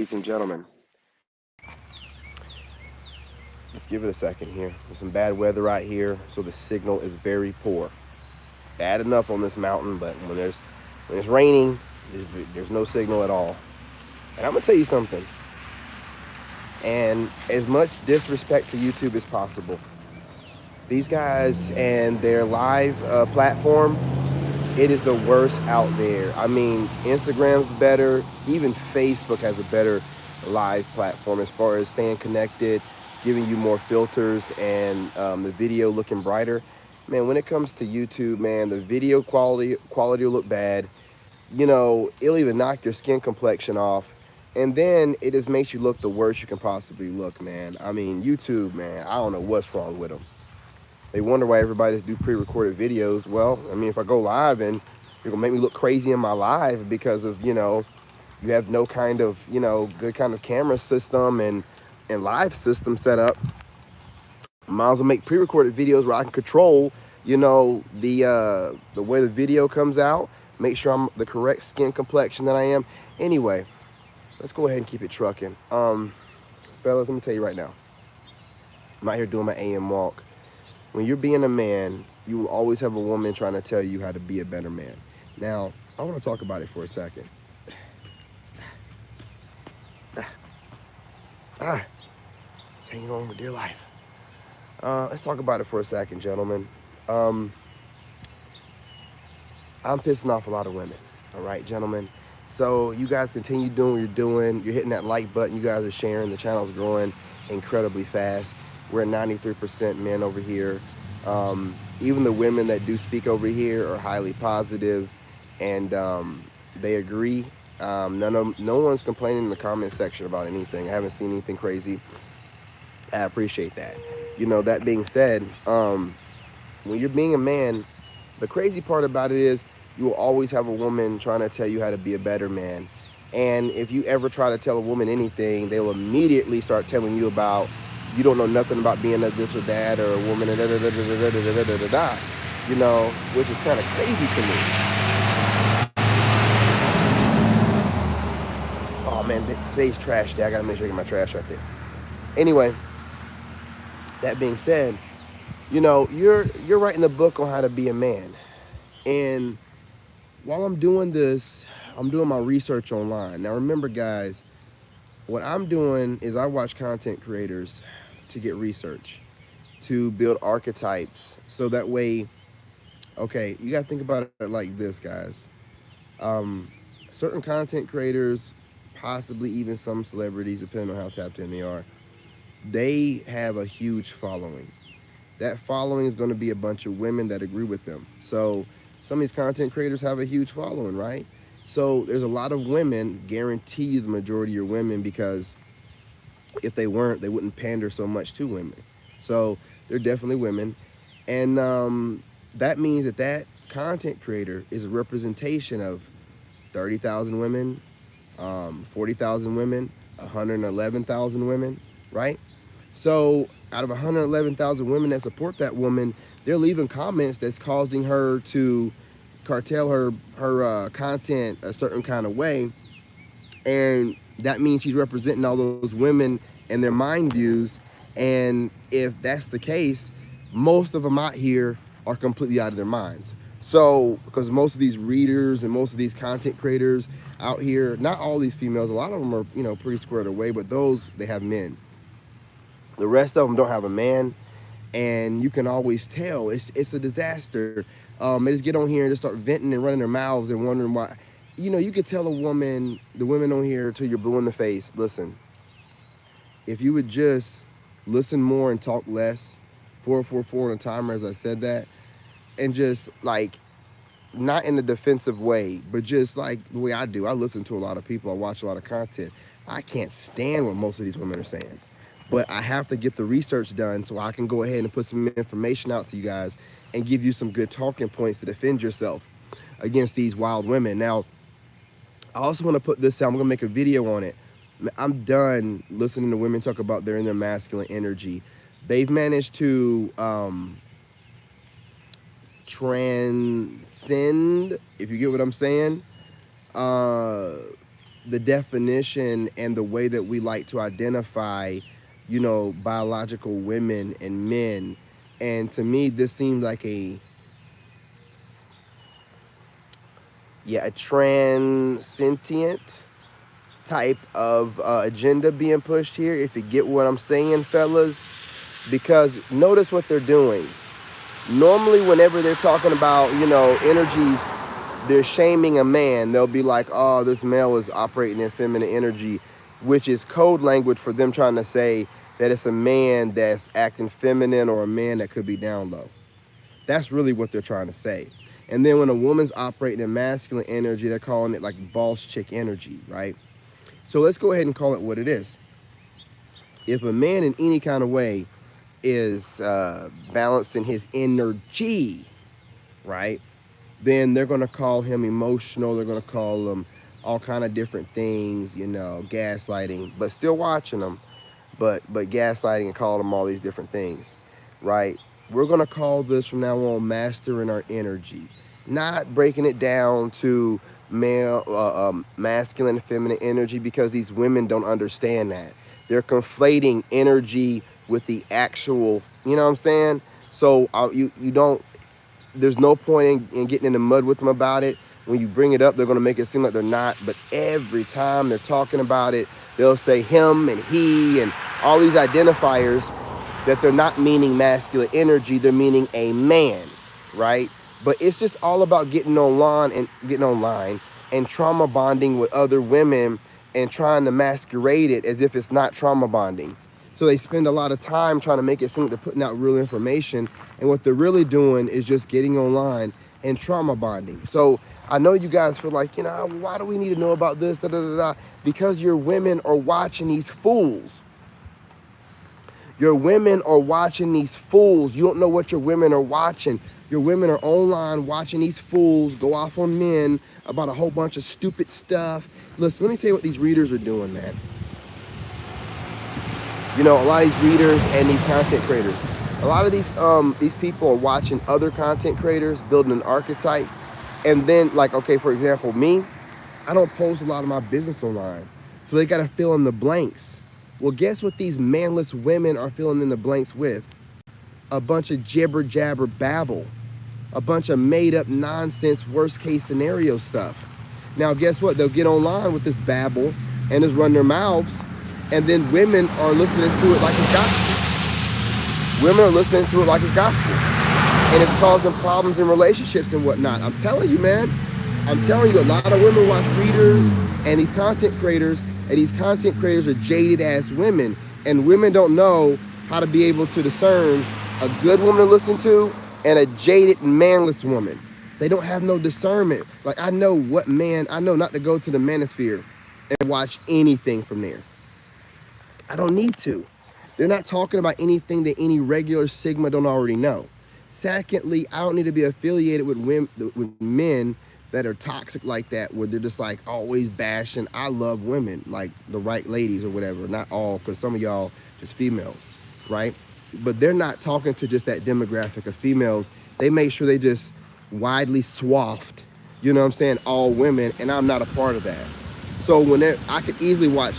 Ladies and gentlemen, just give it a second here. There's some bad weather right here, so the signal is very poor. Bad enough on this mountain, but when it's raining, there's no signal at all. And I'm gonna tell you something. And as much disrespect to YouTube as possible, these guys and their live platform, it is the worst out there. I mean, Instagram's better. Even Facebook has a better live platform as far as staying connected, giving you more filters, and the video looking brighter. Man, when it comes to YouTube, man, the video quality will look bad. You know, it'll even knock your skin complexion off. And then it just makes you look the worst you can possibly look, man. I mean, YouTube, man, I don't know what's wrong with them. They wonder why everybody just do pre-recorded videos. Well, I mean, if I go live and you're gonna make me look crazy in my live because of, you have no kind of, good kind of camera system and live system set up, might as well make pre-recorded videos where I can control, the way the video comes out, make sure I'm the correct skin complexion that I am. Anyway, let's go ahead and keep it trucking. Fellas, let me tell you right now, I'm out here doing my AM walk. When you're being a man, you will always have a woman trying to tell you how to be a better man. Now, I want to talk about it for a second. Just hanging on with dear life. Let's talk about it for a second, gentlemen. Um, I'm pissing off a lot of women. All right, gentlemen. So you guys continue doing what you're doing. You're hitting that like button. You guys are sharing. The channel's growing incredibly fast. We're at 93% men over here. Even the women that do speak over here are highly positive, and they agree. No one's complaining in the comment section about anything. I haven't seen anything crazy. I appreciate that. That being said, when you're being a man, the crazy part about it is you will always have a woman trying to tell you how to be a better man. And if you ever try to tell a woman anything, they'll immediately start telling you about you don't know nothing about being a this or that, or a woman, da da da da da da da da da da, which is kind of crazy to me. Oh man, today's trash day. I gotta make sure I get my trash right there. Anyway, that being said, you're writing a book on how to be a man. And while I'm doing this, I'm doing my research online. Now remember, guys, what I'm doing is I watch content creators to get research, to build archetypes. So that way, okay, you gotta think about it like this, guys. Um, Certain content creators, possibly even some celebrities, depending on how tapped in they are, they have a huge following. That following is going to be a bunch of women that agree with them. So some of these content creators have a huge following, right? So there's a lot of women, guarantee you the majority are women, because if they weren't, they wouldn't pander so much to women. So they're definitely women. And that means that content creator is a representation of 30,000 women, 40,000 women, 111,000 women, right? So out of 111,000 women that support that woman, they're leaving comments that's causing her to cartel her content a certain kind of way, and that means she's representing all those women and their mind views. And if that's the case, most of them out here are completely out of their minds. So because most of these readers and most of these content creators out here, not all these females, a lot of them are pretty squared away, but those, they have men. The rest of them don't have a man, and you can always tell it's a disaster. They just get on here and just start venting and running their mouths and wondering why. You could tell a woman, the women on here, till you're blue in the face. Listen, if you would just listen more and talk less, 444 on a timer, as I said that, and just like, not in a defensive way, but just like the way I do. I listen to a lot of people. I watch a lot of content. I can't stand what most of these women are saying, but I have to get the research done so I can go ahead and put some information out to you guys and give you some good talking points to defend yourself against these wild women. Now, I also want to put this out. I'm going to make a video on it. I'm done listening to women talk about their inner masculine energy. They've managed to transcend, if you get what I'm saying, uh, the definition and the way that we like to identify, biological women and men. And to me, this seemed like a transcendent type of agenda being pushed here, if you get what I'm saying, fellas. Because notice what they're doing. Normally, whenever they're talking about, energies, they're shaming a man. They'll be like, oh, this male is operating in feminine energy, which is code language for them trying to say that it's a man that's acting feminine or a man that could be down low. That's really what they're trying to say. And then when a woman's operating in masculine energy, they're calling it like boss chick energy, right? So let's go ahead and call it what it is. If a man in any kind of way is balanced in his energy, right, then they're going to call him emotional. They're going to call him all kind of different things, gaslighting, but still watching them, but gaslighting and calling them all these different things, right? We're going to call this from now on mastering our energy, not breaking it down to masculine and feminine energy, because these women don't understand that. They're conflating energy with the actual, you know what I'm saying? So you don't, there's no point in getting in the mud with them about it. When you bring it up, they're going to make it seem like they're not. But every time they're talking about it, they'll say him and he and all these identifiers that they're not meaning masculine energy. They're meaning a man, right? But it's just all about getting online and trauma bonding with other women and trying to masquerade it as if it's not trauma bonding. So they spend a lot of time trying to make it seem like they're putting out real information. And what they're really doing is just getting online and trauma bonding. So I know you guys feel like, why do we need to know about this? Da, da, da, da. Because your women are watching these fools. Your women are watching these fools. You don't know what your women are watching. Your women are online watching these fools go off on men about a whole bunch of stupid stuff. Listen, let me tell you what these readers are doing, man. A lot of these readers and these content creators, a lot of these people are watching other content creators building an archetype. And then, like, okay, for example, me, I don't post a lot of my business online. So they got to fill in the blanks. Well, guess what these manless women are filling in the blanks with? A bunch of jibber jabber babble. A bunch of made up nonsense, worst case scenario stuff. Now, guess what? They'll get online with this babble and just run their mouths. And then women are listening to it like it's gospel. Women are listening to it like it's gospel. And it's causing problems in relationships and whatnot. I'm telling you, man. I'm telling you, a lot of women watch readers and these content creators, and these content creators are jaded ass women. And women don't know how to be able to discern a good woman to listen to and a jaded manless woman. They don't have no discernment. Like, I know not to go to the manosphere and watch anything from there. I don't need to. They're not talking about anything that any regular Sigma don't already know. Secondly, I don't need to be affiliated with men that are toxic like that, where they're just like always bashing. I love women, like the right ladies or whatever. Not all, because some of y'all just females, right? But they're not talking to just that demographic of females. They make sure they just widely swathed, all women, and I'm not a part of that. So I could easily watch,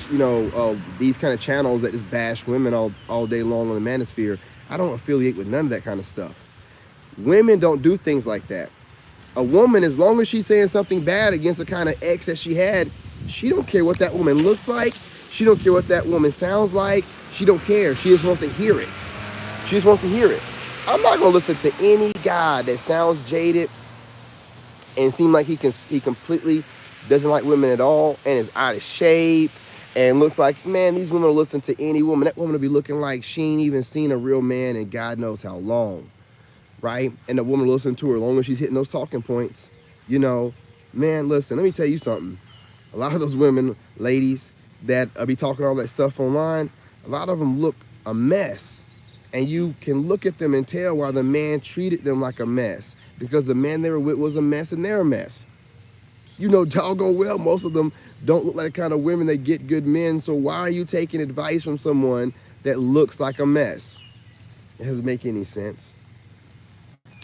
these kind of channels that just bash women all day long on the manosphere. I don't affiliate with none of that kind of stuff. Women don't do things like that. A woman, as long as she's saying something bad against the kind of ex that she had, she don't care what that woman looks like. She don't care what that woman sounds like. She don't care. She just wants to hear it. She just wants to hear it. I'm not going to listen to any guy that sounds jaded and seem like he completely doesn't like women at all and is out of shape and looks like, man, these women will listen to any woman. That woman will be looking like she ain't even seen a real man in God knows how long, right? And the woman will listen to her as long as she's hitting those talking points. Man, listen, let me tell you something. A lot of those women, ladies, that be talking all that stuff online, a lot of them look a mess. And you can look at them and tell why the man treated them like a mess. Because the man they were with was a mess and they're a mess. Doggone well, most of them don't look like the kind of women that get good men. So why are you taking advice from someone that looks like a mess? It doesn't make any sense.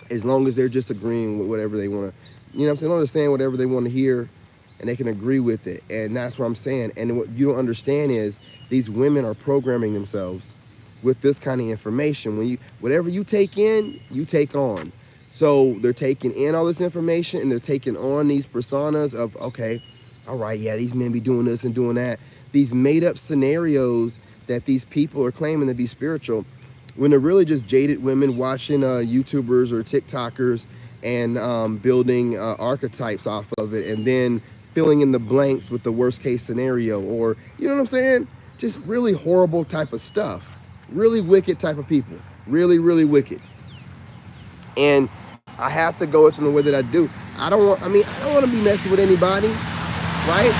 As long as they're just agreeing with whatever they want to, as long as they're saying whatever they want to hear, and they can agree with it. And that's what I'm saying. And what you don't understand is these women are programming themselves with this kind of information. When you whatever you take in, you take on. So they're taking in all this information and they're taking on these personas of, okay, all right, yeah, these men be doing this and doing that. These made up scenarios that these people are claiming to be spiritual, when they're really just jaded women watching YouTubers or TikTokers and building archetypes off of it, and then filling in the blanks with the worst case scenario, or you know what I'm saying? Just really horrible type of stuff. Really wicked type of people. Really, really wicked. And I have to go with them the way that I do. I don't want to be messing with anybody, right?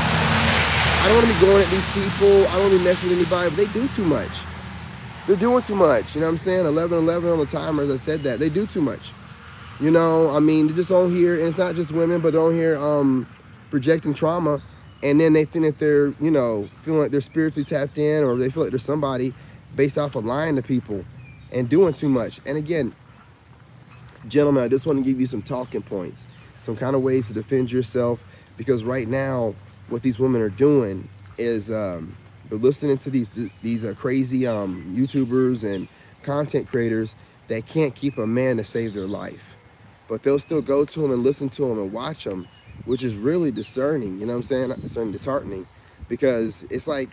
I don't want to be going at these people. I don't want to be messing with anybody, but they do too much. They're doing too much. You know what I'm saying? 11:11 on the timer, as I said that. They do too much. You know, I mean, they're just on here, and it's not just women, but they're on here projecting trauma, and then they think that they're, you know, feeling like they're spiritually tapped in, or they feel like they're somebody based off of lying to people and doing too much. And again, gentlemen, I just want to give you some talking points, some kind of ways to defend yourself, because right now, what these women are doing is they're listening to these crazy YouTubers and content creators that can't keep a man to save their life, but they'll still go to them and listen to them and watch them, which is really discerning. You know what I'm saying? Not discerning, disheartening, because it's like,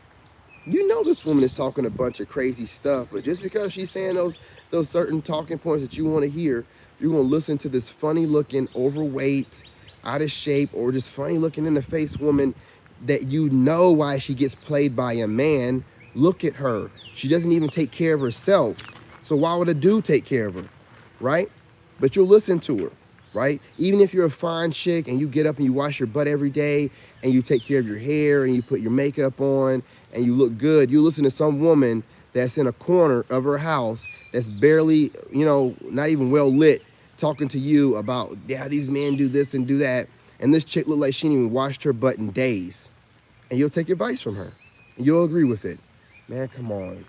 you know, this woman is talking a bunch of crazy stuff, but just because she's saying those certain talking points that you want to hear, you're going to listen to this funny looking, overweight, out of shape, or just funny looking in the face woman that you know why she gets played by a man. Look at her. She doesn't even take care of herself. So why would a dude take care of her, right? But you'll listen to her, right? Even if you're a fine chick and you get up and you wash your butt every day and you take care of your hair and you put your makeup on and you look good, you listen to some woman that's in a corner of her house that's barely, you know, not even well lit, talking to you about, yeah, these men do this and do that, and this chick looked like she didn't even washed her butt in days. And you'll take advice from her and you'll agree with it. Man, come on.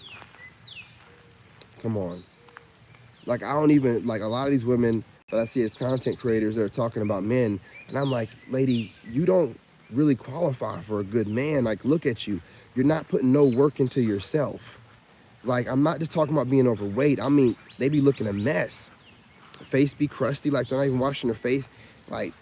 Come on. Like, I don't even, like, a lot of these women that I see as content creators that are talking about men, and I'm like, lady, you don't really qualify for a good man. Like, look at you. You're not putting no work into yourself. Like, I'm not just talking about being overweight. I mean, they be looking a mess. Face be crusty, like they're not even washing their face. Like,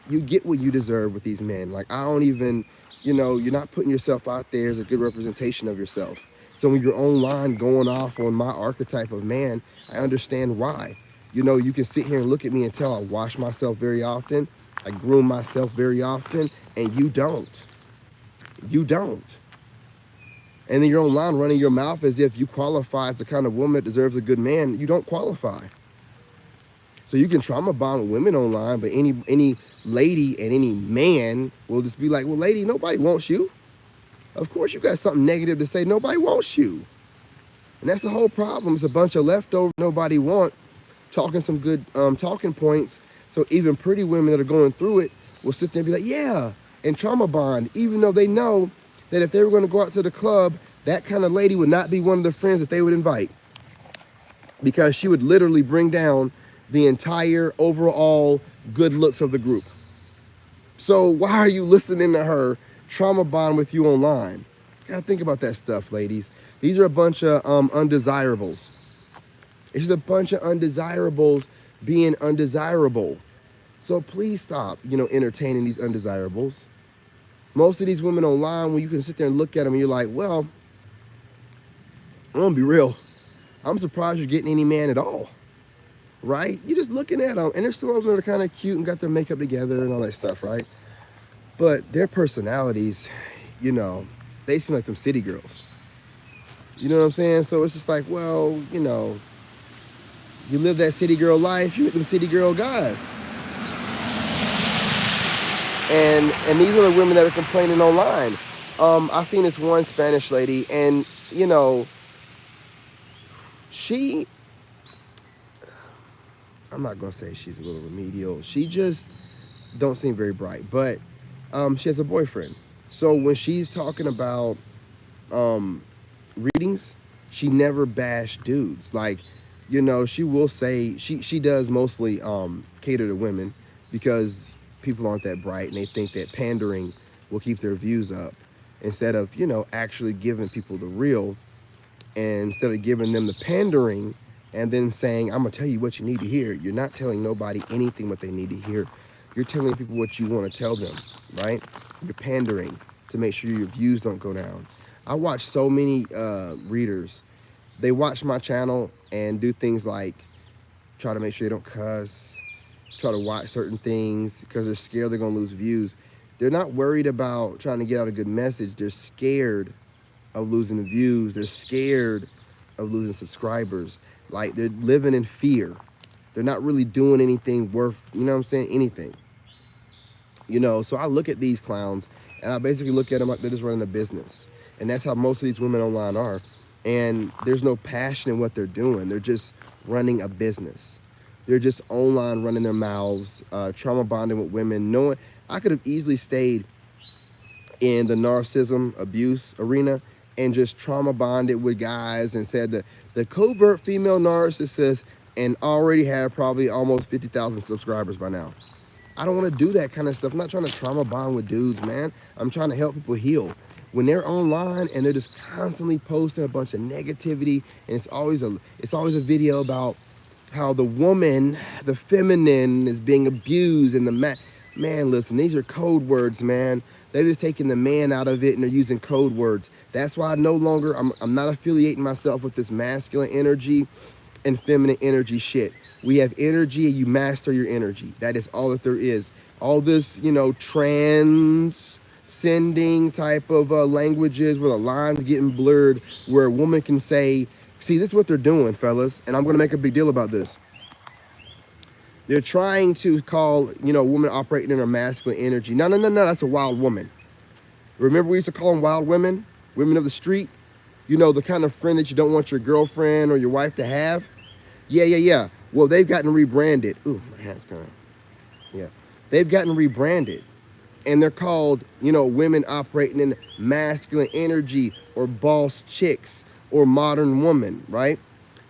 you get what you deserve with these men. Like, I don't even, you know, you're not putting yourself out there as a good representation of yourself. So when you're online going off on my archetype of man, I understand why. You know, you can sit here and look at me and tell I wash myself very often, I groom myself very often, and you don't. You don't. And then you're online running your mouth as if you qualify as the kind of woman that deserves a good man. You don't qualify. So you can trauma bond with women online, but any lady and any man will just be like, well, lady, nobody wants you. Of course you got something negative to say. Nobody wants you. And that's the whole problem. It's a bunch of leftover nobody want, talking some good talking points. So even pretty women that are going through it will sit there and be like, yeah, and trauma bond, even though they know that if they were going to go out to the club, that kind of lady would not be one of the friends that they would invite, because she would literally bring down the entire overall good looks of the group. So why are you listening to her trauma bond with you online? You gotta think about that stuff, ladies. These are a bunch of undesirables. It's just a bunch of undesirables being undesirable. So please stop, you know, entertaining these undesirables. Most of these women online, when you can sit there and look at them and you're like, well, I'm gonna be real, I'm surprised you're getting any man at all. Right? You're just looking at them, and they're still that are kind of cute and got their makeup together and all that stuff, right? But their personalities, you know, they seem like them city girls. You know what I'm saying? So it's just like, well, you know, you live that city girl life, you get them city girl guys. And these are the women that are complaining online. I've seen this one Spanish lady, and you know, I'm not gonna say she's a little remedial. She just don't seem very bright, but she has a boyfriend. So when she's talking about readings, she never bashed dudes. Like, you know, she will say she does mostly cater to women, because people aren't that bright and they think that pandering will keep their views up instead of, you know, actually giving people the real, and instead of giving them the pandering and then saying, I'm gonna tell you what you need to hear. You're not telling nobody anything what they need to hear. You're telling people what you want to tell them, right? You're pandering to make sure your views don't go down. I watch so many readers. They watch my channel and do things like try to make sure they don't cuss, try to watch certain things because they're scared they're gonna lose views. They're not worried about trying to get out a good message. They're scared of losing the views. They're scared of losing subscribers. Like, they're living in fear. They're not really doing anything worth, you know what I'm saying, anything. You know, so I look at these clowns and I basically look at them like they're just running a business. And that's how most of these women online are. And there's no passion in what they're doing. They're just running a business. They're just online running their mouths, trauma bonding with women, knowing I could have easily stayed in the narcissism abuse arena and just trauma bonded with guys and said that the covert female narcissist and already had probably almost 50,000 subscribers by now. I don't want to do that kind of stuff. I'm not trying to trauma bond with dudes, man. I'm trying to help people heal. When they're online and they're just constantly posting a bunch of negativity, and it's always a video about how the woman, the feminine, is being abused, and the man, listen, these are code words, man. They're just taking the man out of it and they're using code words. That's why I no longer, I'm not affiliating myself with this masculine energy and feminine energy shit. We have energy and you master your energy. That is all that there is. All this, you know, transcending type of languages where the lines getting blurred, where a woman can say, see, this is what they're doing, fellas, and I'm going to make a big deal about this. They're trying to call, you know, women operating in her masculine energy. No, that's a wild woman. Remember we used to call them wild women? Women of the street? You know, the kind of friend that you don't want your girlfriend or your wife to have? Yeah. Well, they've gotten rebranded. Ooh, my hat's kind of, yeah. They've gotten rebranded. And they're called, you know, women operating in masculine energy or boss chicks or modern woman, right?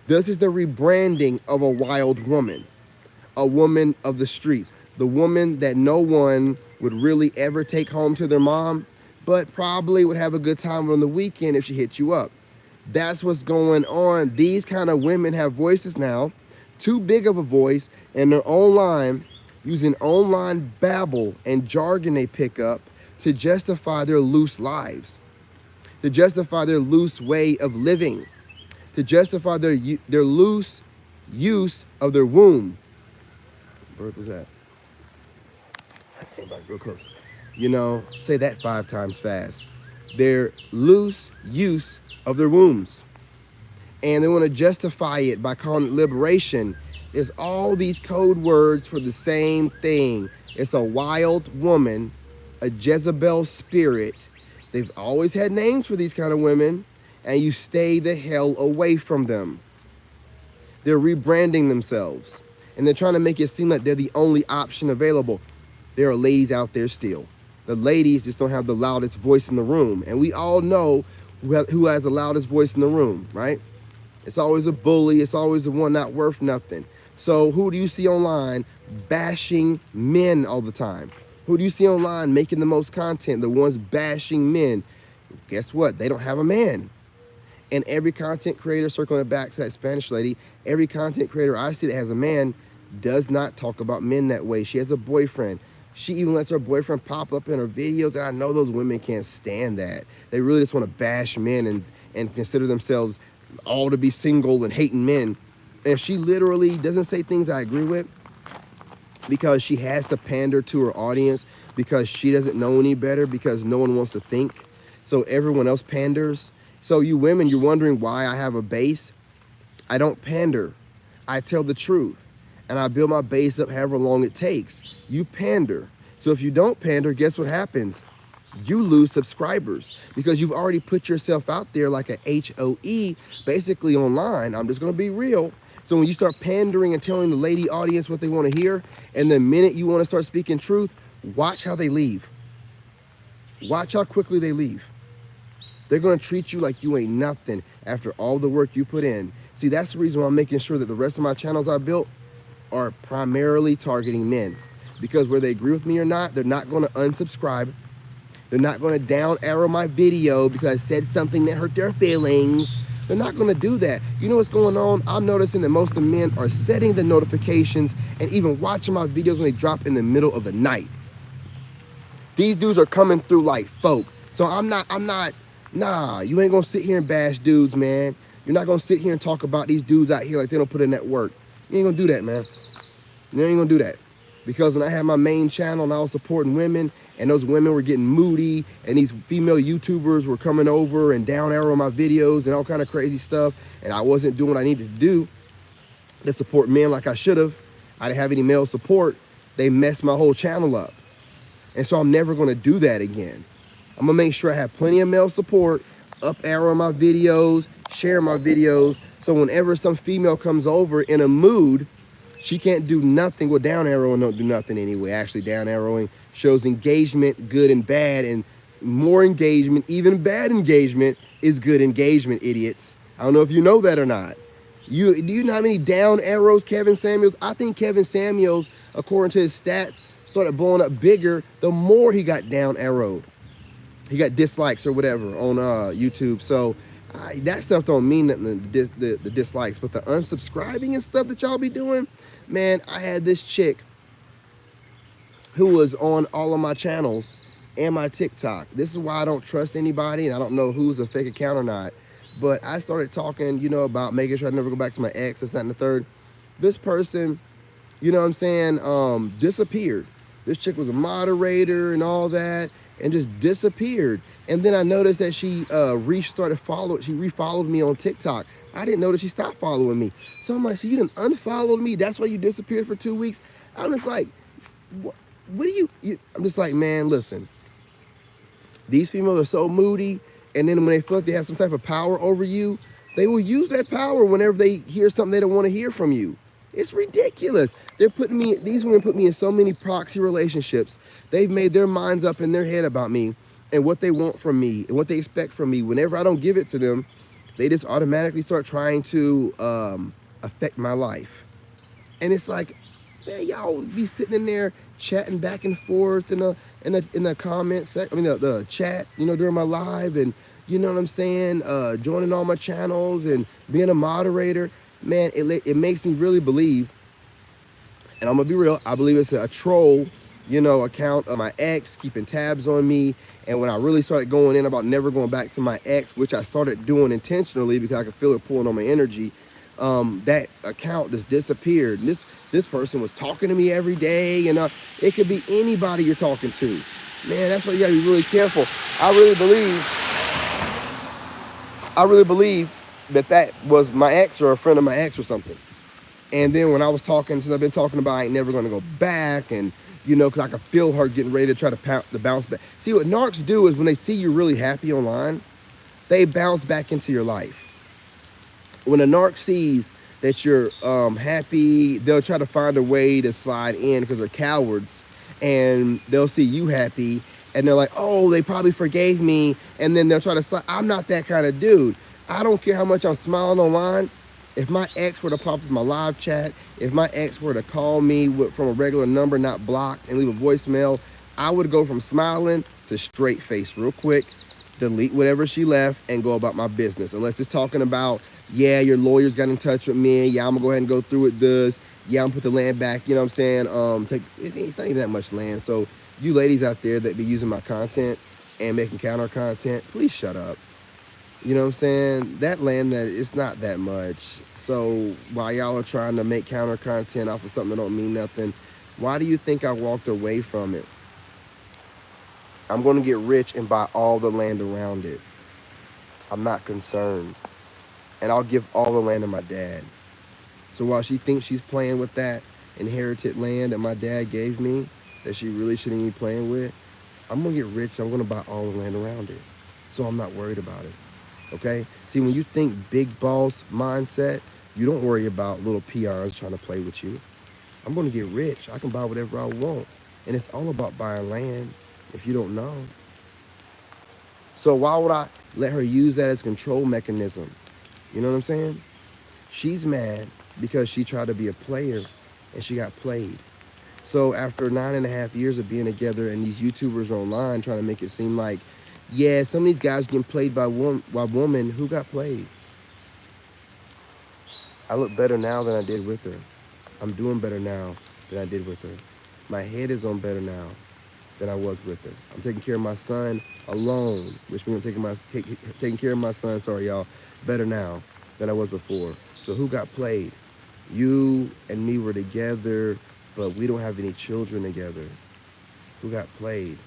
This is the rebranding of a wild woman. A woman of the streets, the woman that no one would really ever take home to their mom, but probably would have a good time on the weekend if she hit you up. That's what's going on. These kind of women have voices now, too big of a voice, and they're online using online babble and jargon they pick up to justify their loose lives, to justify their loose way of living, to justify their loose use of their womb. Where was that? I came back real close. You know, say that 5 times fast. Their loose use of their wombs. And they want to justify it by calling it liberation. There's all these code words for the same thing. It's a wild woman, a Jezebel spirit. They've always had names for these kind of women, and you stay the hell away from them. They're rebranding themselves. And they're trying to make it seem like they're the only option available. There are ladies out there still. The ladies just don't have the loudest voice in the room. And we all know who has the loudest voice in the room, right? It's always a bully. It's always the one not worth nothing. So who do you see online bashing men all the time? Who do you see online making the most content? The ones bashing men. Guess what? They don't have a man. And every content creator, circling it back to that Spanish lady, every content creator I see that has a man does not talk about men that way. She has a boyfriend. She even lets her boyfriend pop up in her videos, and I know those women can't stand that. They really just want to bash men and consider themselves all to be single and hating men. And she literally doesn't say things I agree with because she has to pander to her audience, because she doesn't know any better, because no one wants to think. So everyone else panders. So you women, you're wondering why I have a base. I don't pander. I tell the truth. And I build my base up however long it takes. You pander. So if you don't pander, guess what happens? You lose subscribers because you've already put yourself out there like a HOE, basically online. I'm just going to be real. So when you start pandering and telling the lady audience what they want to hear, and the minute you want to start speaking truth, watch how they leave. Watch how quickly they leave. They're going to treat you like you ain't nothing after all the work you put in. See, that's the reason why I'm making sure that the rest of my channels I built are primarily targeting men. because whether they agree with me or not, they're not going to unsubscribe. They're not going to down arrow my video because I said something that hurt their feelings. They're not going to do that. You know what's going on? I'm noticing that most of the men are setting the notifications and even watching my videos when they drop in the middle of the night. These dudes are coming through like folk. So nah, you ain't going to sit here and bash dudes, man. You're not going to sit here and talk about these dudes out here like they don't put in that work. You ain't going to do that, man. You ain't gonna do that. Because when I had my main channel and I was supporting women, and those women were getting moody, and these female YouTubers were coming over and down arrowing my videos and all kind of crazy stuff, and I wasn't doing what I needed to do to support men like I should have. I didn't have any male support. They messed my whole channel up. And so I'm never gonna do that again. I'm gonna make sure I have plenty of male support, up arrow my videos, share my videos, so whenever some female comes over in a mood, she can't do nothing. Well, down arrowing don't do nothing anyway. Actually, down arrowing shows engagement, good and bad, and more engagement, even bad engagement, is good engagement, idiots. I don't know if you know that or not. Do you know how many down arrows Kevin Samuels? I think Kevin Samuels, according to his stats, started blowing up bigger the more he got down arrowed. He got dislikes or whatever on YouTube. So that stuff don't mean nothing, the dislikes. But the unsubscribing and stuff that y'all be doing, man, I had this chick who was on all of my channels and my TikTok. This is why I don't trust anybody, and I don't know who's a fake account or not. But I started talking, you know, about making sure I never go back to my ex, that's not in the third. This person, you know what I'm saying, disappeared. This chick was a moderator and all that, and just disappeared. And then I noticed that she refollowed me on TikTok. I didn't know that she stopped following me. So I'm like, so you done unfollowed me? That's why you disappeared for 2 weeks? I'm just like, what do you I'm just like, man, listen. These females are so moody, and then when they feel like they have some type of power over you, they will use that power whenever they hear something they don't want to hear from you. It's ridiculous. These women put me in so many proxy relationships. They've made their minds up in their head about me and what they want from me and what they expect from me. Whenever I don't give it to them, they just automatically start trying to affect my life. And it's like, man, y'all be sitting in there chatting back and forth in the comment section, the chat, you know, during my live, and you know what I'm saying, joining all my channels and being a moderator. Man, it makes me really believe, and I'm gonna be real, I believe it's a troll, you know, account of my ex keeping tabs on me. And when I really started going in about never going back to my ex, which I started doing intentionally because I could feel it pulling on my energy, that account just disappeared. And this person was talking to me every day, and it could be anybody you're talking to. Man, that's why you gotta be really careful. I really believe that was my ex or a friend of my ex or something. And then when I was talking, since I've been talking about I ain't never gonna go back, and you know, because I could feel her getting ready to try to bounce back. See, what narcs do is when they see you really happy online, they bounce back into your life. When a narc sees that you're happy, they'll try to find a way to slide in because they're cowards, and they'll see you happy, and they're like, oh, they probably forgave me, and then they'll try to slide. I'm not that kind of dude. I don't care how much I'm smiling online. If my ex were to pop up in my live chat, if my ex were to call me from a regular number, not blocked, and leave a voicemail, I would go from smiling to straight face real quick, delete whatever she left, and go about my business. Unless it's talking about, yeah, your lawyers got in touch with me, yeah, I'm gonna go ahead and go through with this, yeah, I'm gonna put the land back, you know what I'm saying? It's not even that much land. So you ladies out there that be using my content and making counter content, please shut up. You know what I'm saying? That land, that it's not that much. So while y'all are trying to make counter content off of something that don't mean nothing, why do you think I walked away from it? I'm going to get rich and buy all the land around it. I'm not concerned. And I'll give all the land to my dad. So while she thinks she's playing with that inherited land that my dad gave me, that she really shouldn't be playing with, I'm going to get rich and I'm going to buy all the land around it. So I'm not worried about it. Okay? See, when you think big boss mindset, you don't worry about little peons trying to play with you. I'm going to get rich. I can buy whatever I want. And it's all about buying land, if you don't know. So why would I let her use that as a control mechanism? You know what I'm saying? She's mad because she tried to be a player and she got played. So after 9.5 years of being together, and these YouTubers are online trying to make it seem like, yeah, some of these guys getting played by women. Who got played? I look better now than I did with her. I'm doing better now than I did with her. My head is on better now than I was with her. I'm taking care of my son alone, which means I'm taking care of my son, sorry y'all, better now than I was before. So who got played? You and me were together, but we don't have any children together. Who got played?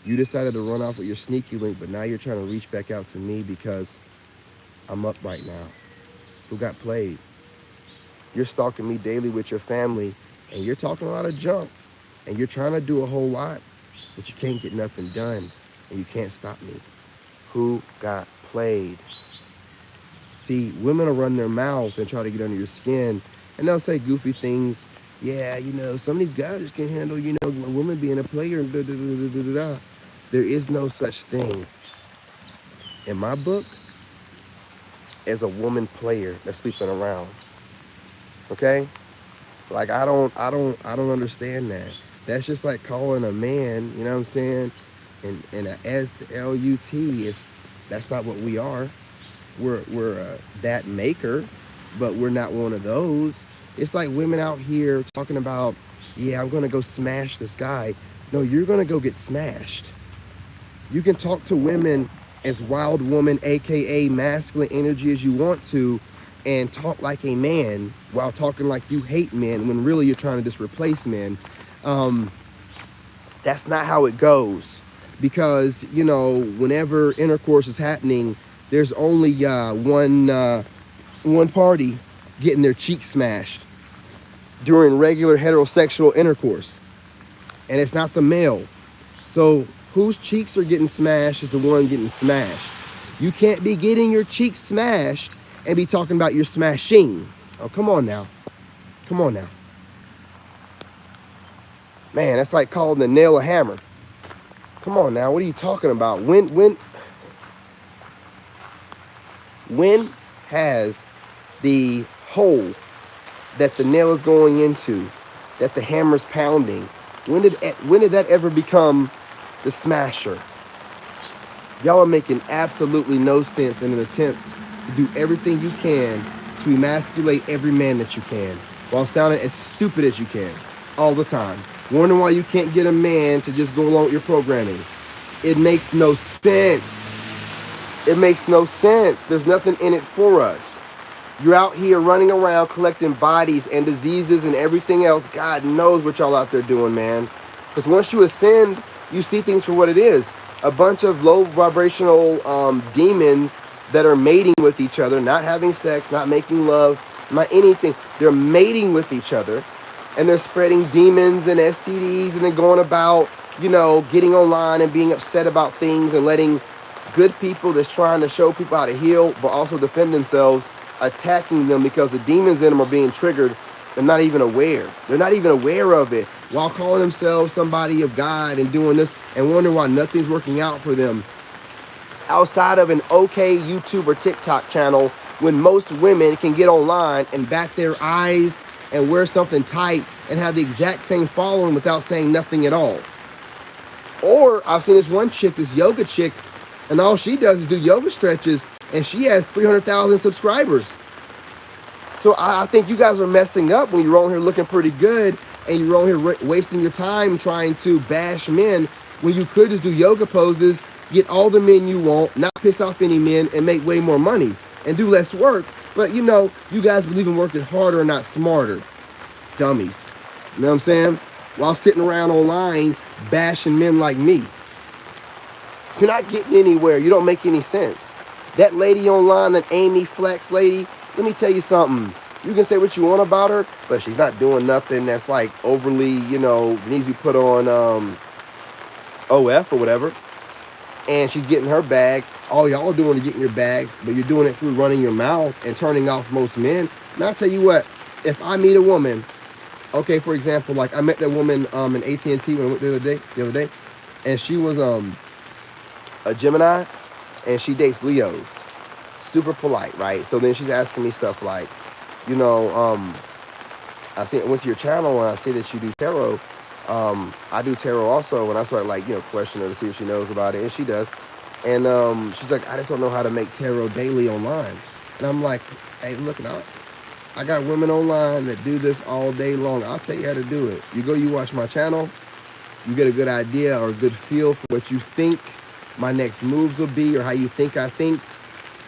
You decided to run off with your sneaky link, but now you're trying to reach back out to me because I'm up right now. Who got played? You're stalking me daily with your family, and you're talking a lot of junk, and you're trying to do a whole lot, but you can't get nothing done, and you can't stop me. Who got played? See, women will run their mouth and try to get under your skin, and they'll say goofy things. Yeah, some of these guys just can't handle, a woman being a player and da da da da da da. There is no such thing in my book as a woman player that's sleeping around. Okay? Like I don't understand that. That's just like calling a man, you know what I'm saying? And a SLUT is that's not what we are. We're that maker, but we're not one of those. It's like women out here talking about, yeah, I'm gonna go smash this guy. No, you're gonna go get smashed. You can talk to women as wild woman, aka masculine energy, as you want to, and talk like a man while talking like you hate men when really you're trying to just replace men. Um, that's not how it goes, because whenever intercourse is happening, there's only one party getting their cheeks smashed during regular heterosexual intercourse, and it's not the male. So whose cheeks are getting smashed is the one getting smashed. You can't be getting your cheeks smashed and be talking about your smashing. Oh, come on now. Come on now. Man, that's like calling the nail a hammer. Come on now. What are you talking about? When has the hole that the nail is going into, that the hammer's pounding, when did that ever become the smasher? Y'all are making absolutely no sense in an attempt to do everything you can to emasculate every man that you can, while sounding as stupid as you can all the time. Wondering why you can't get a man to just go along with your programming. It makes no sense. It makes no sense. There's nothing in it for us. You're out here running around collecting bodies and diseases and everything else. God knows what y'all out there doing, man. Because once you ascend, you see things for what it is. A bunch of low vibrational demons that are mating with each other, not having sex, not making love, not anything. They're mating with each other, and they're spreading demons and STDs, and then going about, getting online and being upset about things, and letting good people that's trying to show people how to heal but also defend themselves attacking them because the demons in them are being triggered and not even aware. They're not even aware of it, while calling themselves somebody of God and doing this, and wondering why nothing's working out for them outside of an okay YouTube or TikTok channel, when most women can get online and bat their eyes and wear something tight and have the exact same following without saying nothing at all. Or I've seen this one chick, this yoga chick, and all she does is do yoga stretches, and she has 300,000 subscribers. So I think you guys are messing up when you're on here looking pretty good, and you're on here wasting your time trying to bash men, when you could just do yoga poses, get all the men you want, not piss off any men, and make way more money and do less work. But you guys believe in working harder and not smarter. Dummies. You know what I'm saying? While sitting around online bashing men like me. You're not getting anywhere. You don't make any sense. That lady online, that Amy Flex lady, let me tell you something. You can say what you want about her, but she's not doing nothing that's like overly, needs to be put on OF or whatever. And she's getting her bag. All y'all are doing is getting your bags, but you're doing it through running your mouth and turning off most men. Now, I'll tell you what, if I meet a woman, okay, for example, like I met that woman in AT&T when I went the other day, and she was a Gemini, and she dates Leos. Super polite, right? So then she's asking me stuff like, I went to your channel and I see that you do tarot. I do tarot also, and I started like question her to see if she knows about it, and she does. And she's like, I just don't know how to make tarot daily online. And I'm like, hey, look, I got women online that do this all day long. I'll tell you how to do it. You watch my channel, you get a good idea or a good feel for what you think my next moves will be or how you think I think,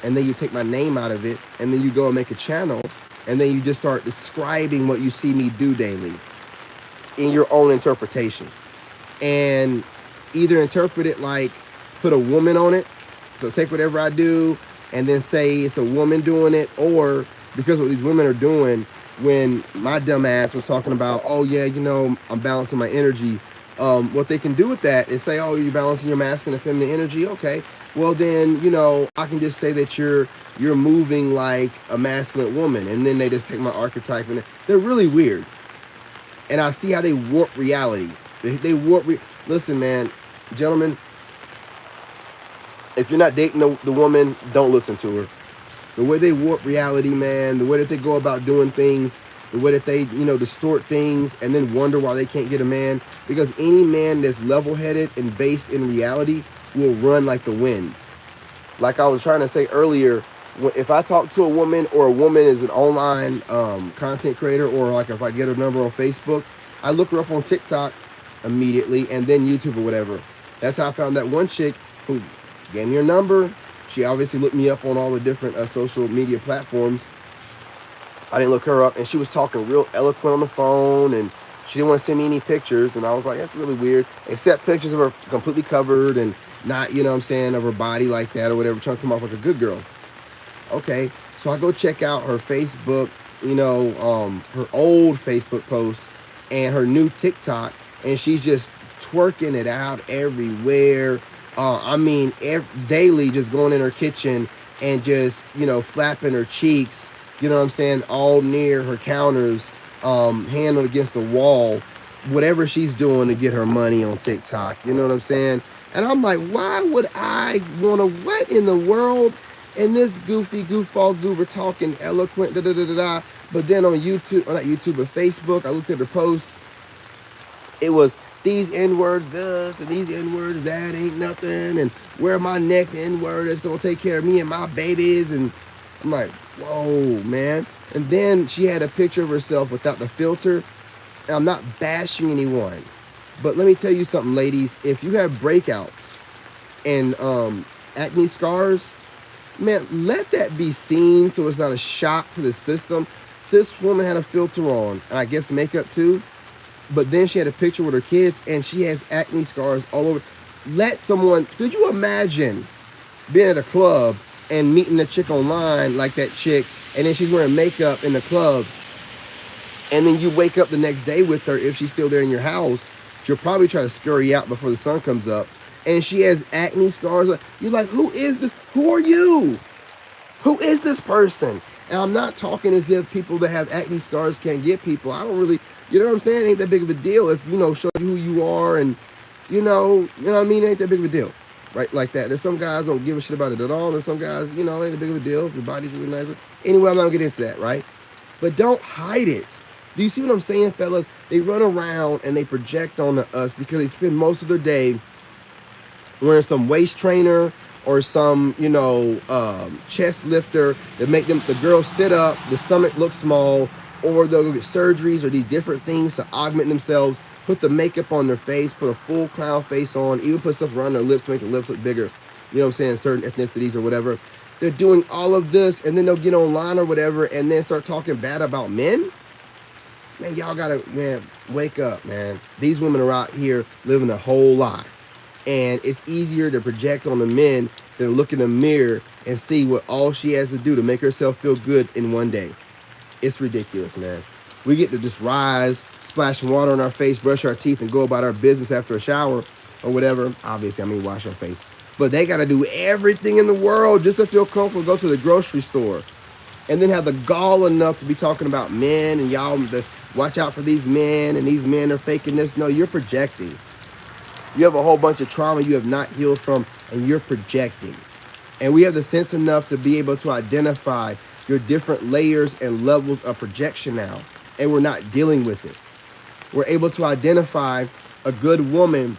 and then you take my name out of it, and then you go and make a channel, and then you just start describing what you see me do daily in your own interpretation. And either interpret it like put a woman on it, so take whatever I do and then say it's a woman doing it, or because what these women are doing, when my dumb ass was talking about, oh yeah, I'm balancing my energy, what they can do with that is say, oh, you're balancing your masculine and feminine energy, okay, well then, I can just say that you're moving like a masculine woman, and then they just take my archetype, and they're really weird. And I see how they warp reality. They warp. Listen, man, gentlemen, if you're not dating the woman, don't listen to her. The way they warp reality, man, the way that they go about doing things, the way that they, distort things and then wonder why they can't get a man. Because any man that's level-headed and based in reality will run like the wind. Like I was trying to say earlier, if I talk to a woman, or a woman is an online content creator, or like if I get her number on Facebook, I look her up on TikTok immediately, and then YouTube or whatever. That's how I found that one chick who gave me her number. She obviously looked me up on all the different social media platforms. I didn't look her up, and she was talking real eloquent on the phone, and she didn't want to send me any pictures, and I was like, that's really weird, except pictures of her completely covered and not, of her body like that or whatever, trying to come off like a good girl. Okay, so I go check out her Facebook, her old Facebook posts and her new TikTok, and she's just twerking it out everywhere. Daily just going in her kitchen and just, flapping her cheeks, all near her counters, hand against the wall, whatever she's doing to get her money on TikTok, you know what I'm saying? And I'm like, why would I want to, what in the world? And this goofball goober talking eloquent, da-da-da-da-da. But then on YouTube, or not YouTube, but Facebook, I looked at her post. It was these N-words this and these N-words that ain't nothing. And where my next N-word that's going to take care of me and my babies. And I'm like, whoa, man. And then she had a picture of herself without the filter. And I'm not bashing anyone. But let me tell you something, ladies. If you have breakouts and acne scars, man, let that be seen so it's not a shock to the system. This woman had a filter on, and I guess makeup too. But then she had a picture with her kids, and she has acne scars all over. Could you imagine being at a club and meeting a chick online like that chick, and then she's wearing makeup in the club, and then you wake up the next day with her, if she's still there in your house, she'll probably try to scurry out before the sun comes up, and she has acne scars. You're like, who is this? Who are you? Who is this person? And I'm not talking as if people that have acne scars can't get people. I don't really, you know what I'm saying? It ain't that big of a deal if, show you who you are, and, you know what I mean? It ain't that big of a deal, right? Like that. There's some guys don't give a shit about it at all. There's some guys, it ain't that big of a deal if your body's really nice. Anyway, I'm not gonna get into that, right? But don't hide it. Do you see what I'm saying, fellas? They run around and they project onto us because they spend most of their day wearing some waist trainer or some, chest lifter that make the girls sit up, the stomach look small, or they'll go get surgeries or these different things to augment themselves, put the makeup on their face, put a full clown face on, even put stuff around their lips to make the lips look bigger, you know what I'm saying, certain ethnicities or whatever. They're doing all of this, and then they'll get online or whatever and then start talking bad about men. Man, y'all gotta, wake up, man. These women are out here living a whole lie. And it's easier to project on the men than look in the mirror and see what all she has to do to make herself feel good in one day. It's ridiculous, man. We get to just rise, splash water on our face, brush our teeth, and go about our business after a shower or whatever. Obviously, wash our face. But they got to do everything in the world just to feel comfortable, go to the grocery store, and then have the gall enough to be talking about men and y'all, watch out for these men, and these men are faking this. No, you're projecting. You have a whole bunch of trauma you have not healed from, and you're projecting. And we have the sense enough to be able to identify your different layers and levels of projection now. and we're not dealing with it. We're able to identify a good woman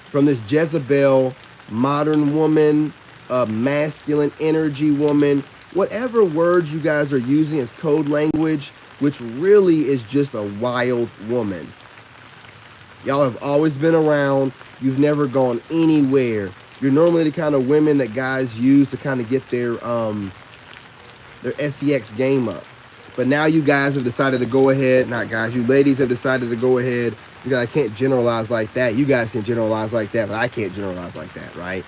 from this Jezebel, modern woman, masculine energy woman, whatever words you guys are using as code language, which really is just a wild woman. Y'all have always been around. You've never gone anywhere. You're normally the kind of women that guys use to kind of get their sex game up. But now you guys have decided to go ahead, not guys, you ladies have decided to go ahead, because I can't generalize like that. You guys can generalize like that, but I can't generalize like that, right?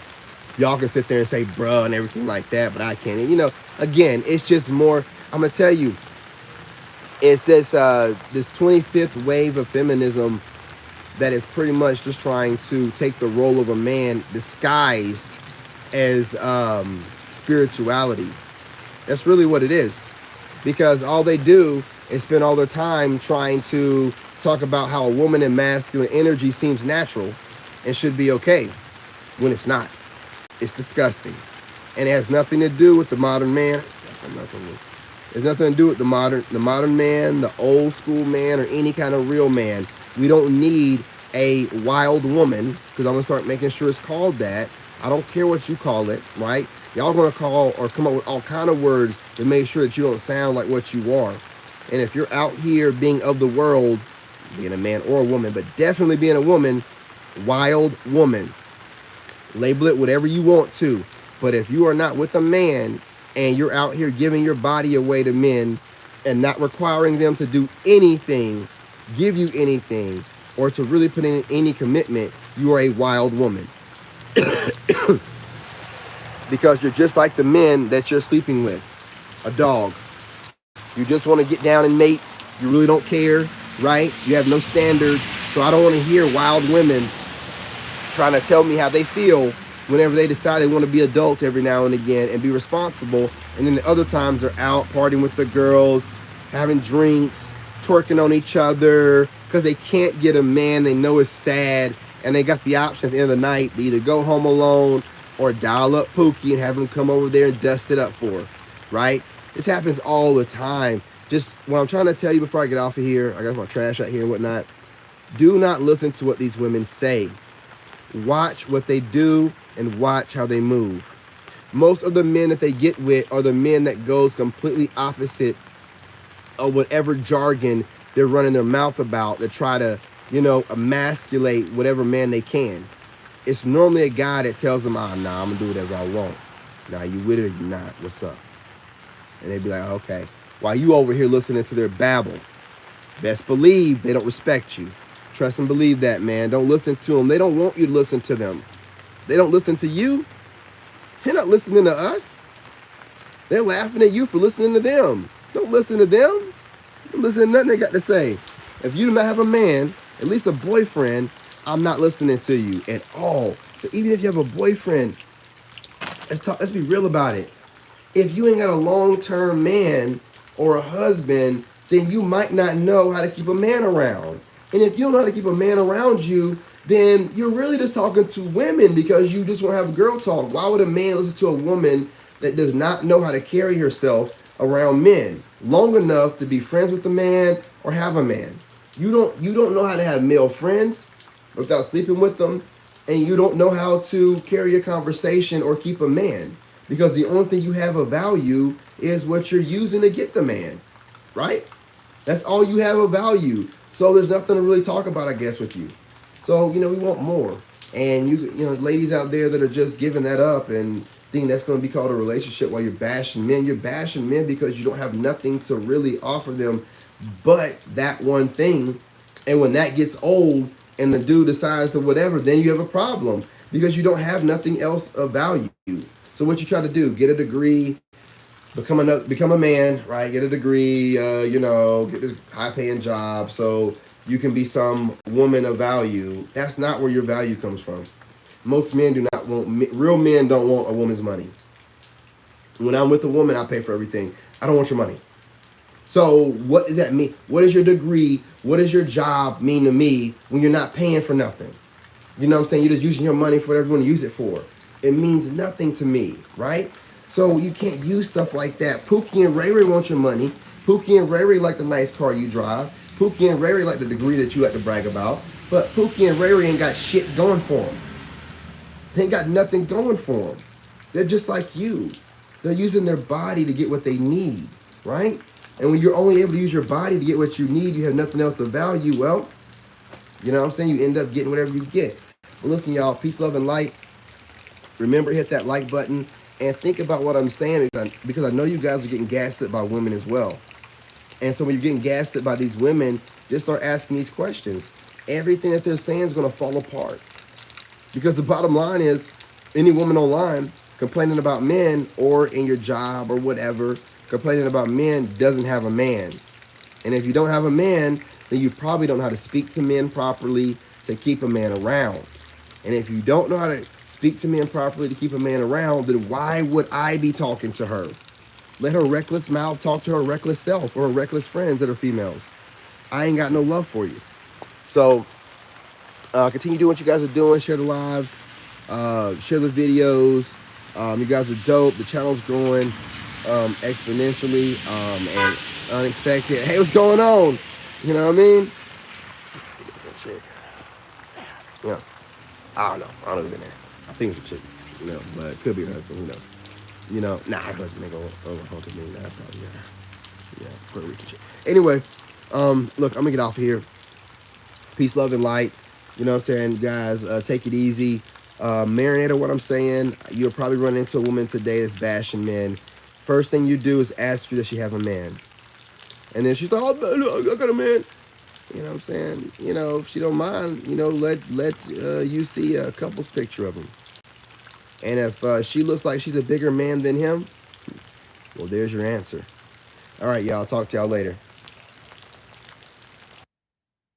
Y'all can sit there and say bruh and everything like that, but I can't. And, you know, again, it's just more, I'm going to tell you, it's this 25th wave of feminism that is pretty much just trying to take the role of a man disguised as spirituality. That's really what it is. Because all they do is spend all their time trying to talk about how a woman in masculine energy seems natural and should be okay, when it's not. It's disgusting. And it has nothing to do with the modern man. It's nothing to do with the modern man, the old school man, or any kind of real man. We don't need a wild woman, because I'm going to start making sure it's called that. I don't care what you call it, right? Y'all going to call or come up with all kind of words to make sure that you don't sound like what you are. And if you're out here being of the world, being a man or a woman, but definitely being a woman, wild woman, label it whatever you want to. But if you are not with a man and you're out here giving your body away to men and not requiring them to do anything, give you anything, or to really put in any commitment, you are a wild woman. Because you're just like the men that you're sleeping with. A dog. You just want to get down and mate. You really don't care, right? You have no standards. So I don't want to hear wild women trying to tell me how they feel whenever they decide they want to be adults every now and again and be responsible. And then the other times they're out partying with the girls, having drinks, twerking on each other, because they can't get a man they know is sad, and they got the option at the end of the night to either go home alone or dial up Pookie and have him come over there and dust it up for her, right? This happens all the time. Just what I'm trying to tell you before I get off of here, I got my trash out here and whatnot, do not listen to what these women say. Watch what they do and watch how they move. Most of the men that they get with are the men that goes completely opposite of whatever jargon they're running their mouth about to try to, emasculate whatever man they can. It's normally a guy that tells them, nah, I'm going to do whatever I want. Nah, you with it or you not? What's up? And they'd be like, okay. While you over here listening to their babble, best believe they don't respect you. Trust and believe that, man. Don't listen to them. They don't want you to listen to them. They don't listen to you. They're not listening to us. They're laughing at you for listening to them. Don't listen to them. Don't listen to nothing they got to say. If you do not have a man, at least a boyfriend, I'm not listening to you at all. But even if you have a boyfriend, let's be real about it. If you ain't got a long-term man or a husband, then you might not know how to keep a man around. And if you don't know how to keep a man around you, then you're really just talking to women because you just want to have girl talk. Why would a man listen to a woman that does not know how to carry herself around men long enough to be friends with a man or have a man? You don't know how to have male friends without sleeping with them, and you don't know how to carry a conversation or keep a man, because the only thing you have of value is what you're using to get the man, right? That's all you have of value. So there's nothing to really talk about, I guess, with you. So, we want more. And ladies out there that are just giving that up and think that's going to be called a relationship while you're bashing men. You're bashing men because you don't have nothing to really offer them but that one thing. And when that gets old and the dude decides to whatever, then you have a problem because you don't have nothing else of value. So what you try to do, get a degree, become a man, right? Get a degree, get a high-paying job so you can be some woman of value. That's not where your value comes from. Most men do not want, real men don't want a woman's money. When I'm with a woman, I pay for everything. I don't want your money. So what does that mean? What does your degree, what does your job mean to me when you're not paying for nothing? You know what I'm saying? You're just using your money for whatever you want to use it for. It means nothing to me, right? So you can't use stuff like that. Pookie and Ray Ray want your money. Pookie and Ray Ray like the nice car you drive. Pookie and Ray Ray like the degree that you like to brag about. But Pookie and Ray Ray ain't got shit going for them. They ain't got nothing going for them. They're just like you. They're using their body to get what they need, right? And when you're only able to use your body to get what you need, you have nothing else of value. Well, you know what I'm saying? You end up getting whatever you get. Well, listen, y'all. Peace, love, and light. Remember, hit that like button and think about what I'm saying because I know you guys are getting gaslit by women as well. And so when you're getting gaslit by these women, just start asking these questions. Everything that they're saying is going to fall apart. Because the bottom line is, any woman online complaining about men or in your job or whatever, complaining about men doesn't have a man. And if you don't have a man, then you probably don't know how to speak to men properly to keep a man around. And if you don't know how to speak to men properly to keep a man around, then why would I be talking to her? Let her reckless mouth talk to her reckless self or her reckless friends that are females. I ain't got no love for you. So continue doing what you guys are doing. Share the lives. Share the videos. You guys are dope. The channel's growing exponentially and unexpected. Hey, what's going on? You know what I mean? That chick. Yeah. I don't know. I don't know who's in there. I think it's a chick. You know, but it could be her husband. Who knows? You know, nah, her husband ain't gonna hold me. Nah, probably yeah, Puerto Rican chick. Anyway, look, I'm gonna get off of here. Peace, love, and light. You know what I'm saying, guys? Take it easy. Marinate on what I'm saying. You'll probably run into a woman today that's bashing men. First thing you do is ask her, does she have a man? And then she's like, oh, I got a man. You know what I'm saying? You know, if she don't mind, you know, let you see a couple's picture of him. And if she looks like she's a bigger man than him, well, there's your answer. All right, y'all. Talk to y'all later.